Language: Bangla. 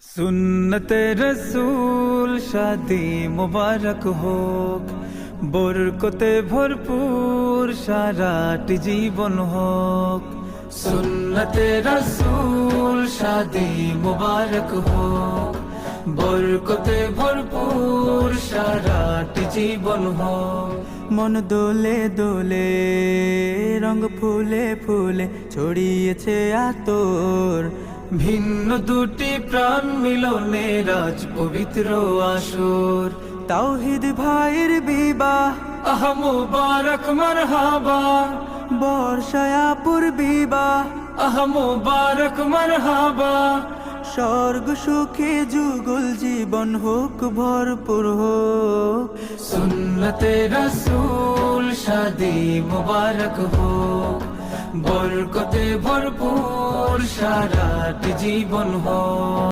সুন্নতে রসূল শাদি মুবারক হোক, বরকতে ভরপুর সারাটি জীবন হোক। সুন্নতে রসূল শাদি মুবারক হোক, বরকতে ভরপুর সারাটি জীবন হোক। মন দোলে দোলে, রঙ ফুলে ফুলে ছড়িয়েছে আতর, ভিন্ন দুটি প্রাণ মিলনে রাজ পবিত্র আসর। তাওহীদ ভাইয়ের বিবাহ, আহ মুবারক মারহাবা। বর্ষায়াপুর বিবাহ, আহ মুবারক মারহাবা। স্বর্গ সুখে যুগল জীবন হোক ভরপুর হোক। সুন্নতে রসূল শাদি মুবারক হোক, বরকতে ভরপুর সারাটি জীবন হোক।